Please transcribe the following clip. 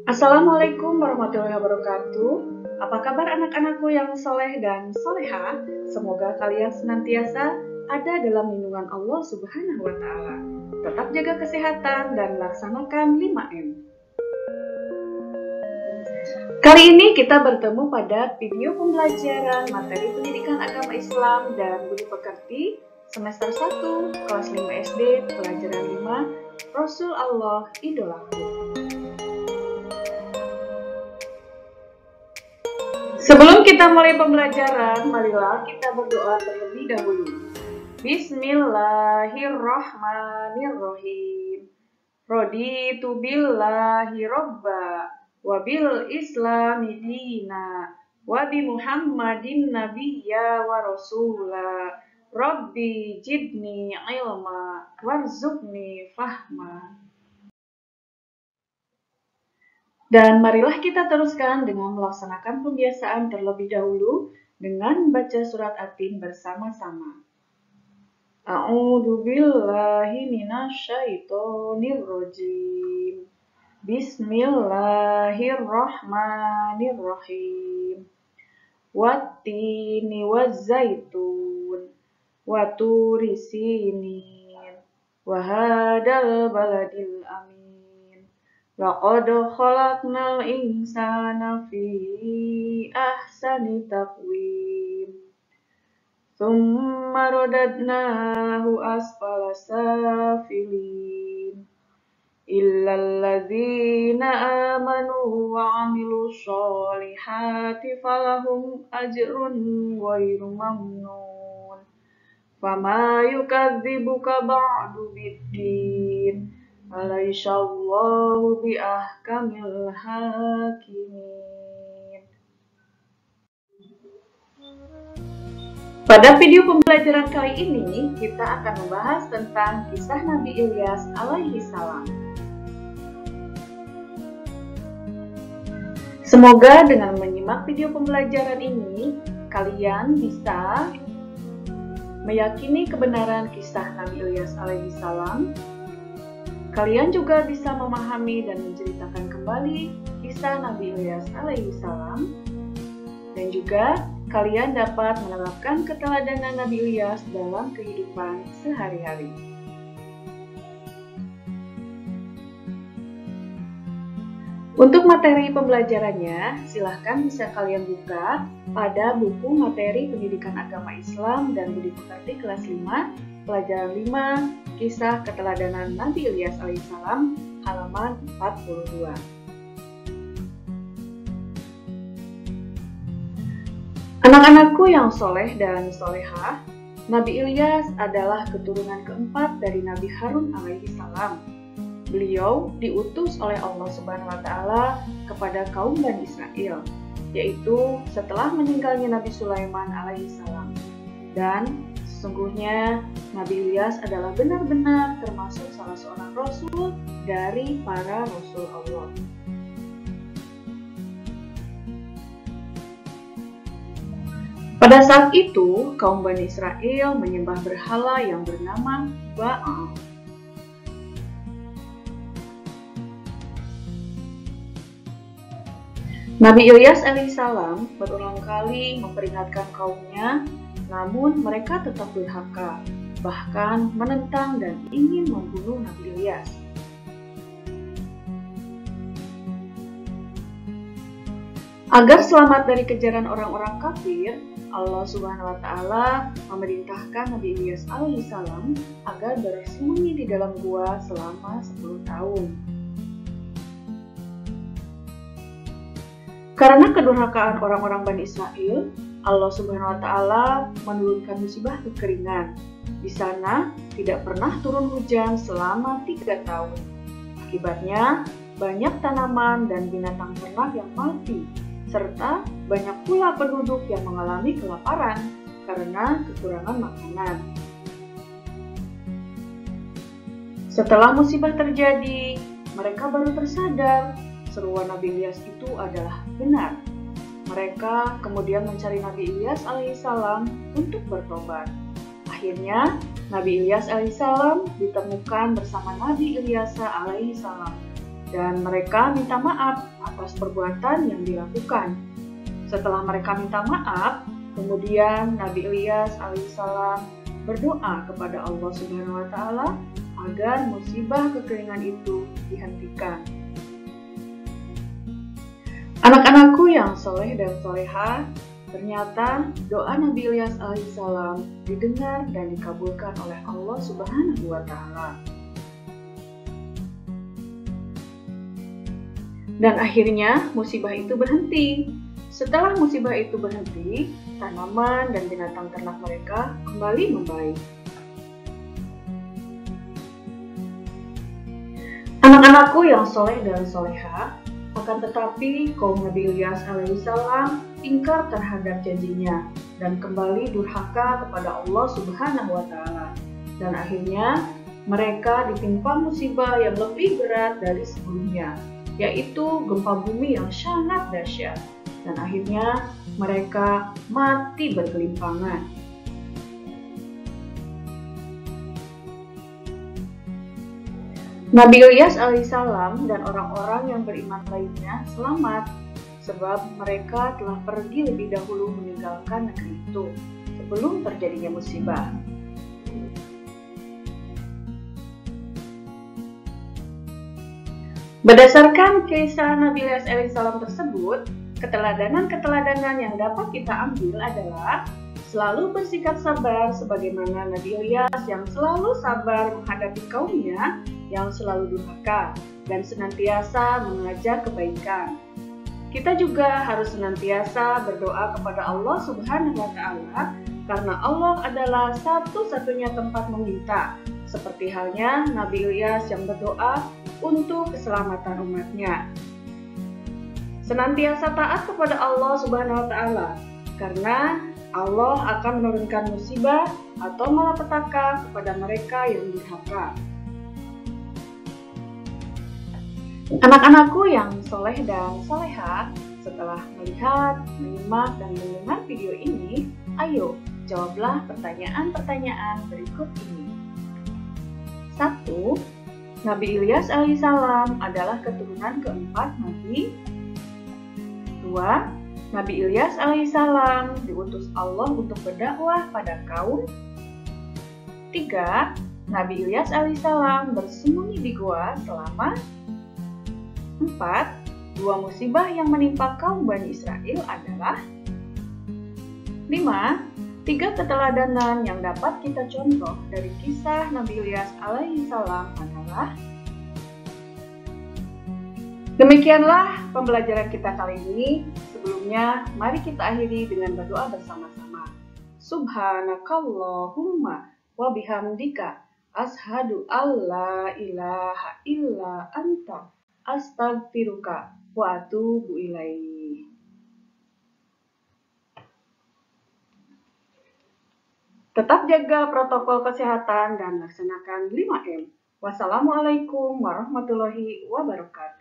Assalamualaikum warahmatullahi wabarakatuh. Apa kabar anak-anakku yang soleh dan soleha? Semoga kalian senantiasa ada dalam lindungan Allah Subhanahu wa Ta'ala. Tetap jaga kesehatan dan laksanakan 5M. Kali ini kita bertemu pada video pembelajaran materi pendidikan agama Islam dan budi pekerti semester 1 kelas 5 SD pelajaran 5 Rasul Allah Idolaku. Sebelum kita mulai pembelajaran, marilah kita berdoa terlebih dahulu. Bismillahirrahmanirrahim. Raditu billahi robba, wa bil islami dina, wa bi muhammadin nabiyya wa rasula. Rabbi jidni ilma, warzuqni fahma. Dan marilah kita teruskan dengan melaksanakan pembiasaan terlebih dahulu dengan membaca surat At-Tin bersama-sama. A'udzu billahi minasyaitonir rajim. Bismillahirrahmanirrahim. Wat-tini waz-zaitun wa turi sinin wa hadal baladil amin. Laqad khalaqnal insana fi ahsani taqwim. Tsumma radadnahu asfala safilin. Illal ladzina amanu wa 'amilus sholihati falahum ajrun ghairu mamnun. Fama yukadzibuka ba'du biddin. Alaihissallahu biahkamil hakimin. Pada video pembelajaran kali ini, kita akan membahas tentang kisah Nabi Ilyas alaihi salam. Semoga dengan menyimak video pembelajaran ini, kalian bisa meyakini kebenaran kisah Nabi Ilyas alaihi salam. Kalian juga bisa memahami dan menceritakan kembali kisah Nabi Ilyas alaihi salam, dan juga kalian dapat menerapkan keteladanan Nabi Ilyas dalam kehidupan sehari-hari. Untuk materi pembelajarannya, silahkan bisa kalian buka pada buku materi pendidikan agama Islam dan budi pekerti kelas 5, pelajaran 5, Kisah Keteladanan Nabi Ilyas alaihissalam, halaman 42. Anak-anakku yang soleh dan solehah, Nabi Ilyas adalah keturunan keempat dari Nabi Harun alaihissalam. Beliau diutus oleh Allah Subhanahu wa Ta'ala kepada kaum Bani Israel, yaitu setelah meninggalnya Nabi Sulaiman alaihissalam. Dan sesungguhnya Nabi Ilyas adalah benar-benar termasuk salah seorang rasul dari para rasul Allah. Pada saat itu, kaum Bani Israel menyembah berhala yang bernama Baal. Nabi Ilyas alaihissalam berulang kali memperingatkan kaumnya, namun mereka tetap durhaka, bahkan menentang dan ingin membunuh Nabi Ilyas. Agar selamat dari kejaran orang-orang kafir, Allah Subhanahu wa Ta'ala memerintahkan Nabi Ilyas alaihissalam agar bersembunyi di dalam gua selama 10 tahun. Karena kedurhakaan orang-orang Bani Israel, Allah Subhanahu wa Ta'ala menurunkan musibah kekeringan. Di sana tidak pernah turun hujan selama 3 tahun. Akibatnya, banyak tanaman dan binatang ternak yang mati, serta banyak pula penduduk yang mengalami kelaparan karena kekurangan makanan. Setelah musibah terjadi, mereka baru tersadar seruan Nabi Ilyas itu adalah benar. Mereka kemudian mencari Nabi Ilyas alaihissalam untuk bertobat. Akhirnya, Nabi Ilyas alaihissalam ditemukan bersama Nabi Ilyasa alaihissalam. dan mereka minta maaf atas perbuatan yang dilakukan. Setelah mereka minta maaf, kemudian Nabi Ilyas alaihissalam berdoa kepada Allah Subhanahu wa Ta'ala agar musibah kekeringan itu dihentikan. Anak-anakku yang soleh dan soleha, ternyata doa Nabi Ilyas alaihissalam didengar dan dikabulkan oleh Allah Subhanahu wa Ta'ala. Dan akhirnya musibah itu berhenti. Setelah musibah itu berhenti, tanaman dan binatang ternak mereka kembali membaik. Anak-anakku yang soleh dan soleha, akan tetapi kaum Nabi Ilyas alaihissalam ingkar terhadap janjinya dan kembali durhaka kepada Allah Subhanahu wa Ta'ala. Dan akhirnya mereka ditimpa musibah yang lebih berat dari sebelumnya, yaitu gempa bumi yang sangat dahsyat. Dan akhirnya mereka mati bergelimpangan. Nabi Ilyas alaihissalam dan orang-orang yang beriman lainnya selamat, sebab mereka telah pergi lebih dahulu meninggalkan negeri itu sebelum terjadinya musibah. Berdasarkan kisah Nabi Ilyas alaihissalam tersebut, keteladanan-keteladanan yang dapat kita ambil adalah selalu bersikap sabar sebagaimana Nabi Ilyas yang selalu sabar menghadapi kaumnya yang selalu durhaka dan senantiasa mengajak kebaikan. Kita juga harus senantiasa berdoa kepada Allah Subhanahu wa Ta'ala karena Allah adalah satu-satunya tempat meminta, seperti halnya Nabi Ilyas yang berdoa untuk keselamatan umatnya. Senantiasa taat kepada Allah Subhanahu wa Ta'ala karena Allah akan menurunkan musibah atau malapetaka kepada mereka yang durhaka. Anak-anakku yang soleh dan soleha, setelah melihat, menyimak, dan mendengar video ini, ayo jawablah pertanyaan-pertanyaan berikut ini. 1. Nabi Ilyas alaihissalam adalah keturunan keempat Nabi. 2. Nabi Ilyas alaihissalam diutus Allah untuk berdakwah pada kaum. 3. Nabi Ilyas alaihissalam bersembunyi di gua selama. 4. Dua musibah yang menimpa kaum Bani Israel adalah. 5. Tiga keteladanan yang dapat kita contoh dari kisah Nabi Ilyas alaihissalam adalah. Demikianlah pembelajaran kita kali ini. Sebelumnya, mari kita akhiri dengan berdoa bersama-sama. Subhanakallahumma wa bihamdika ashhadu alla ilaha illa anta astaghfiruka wa atubu ilaik. Tetap jaga protokol kesehatan dan laksanakan 5M. Wassalamualaikum warahmatullahi wabarakatuh.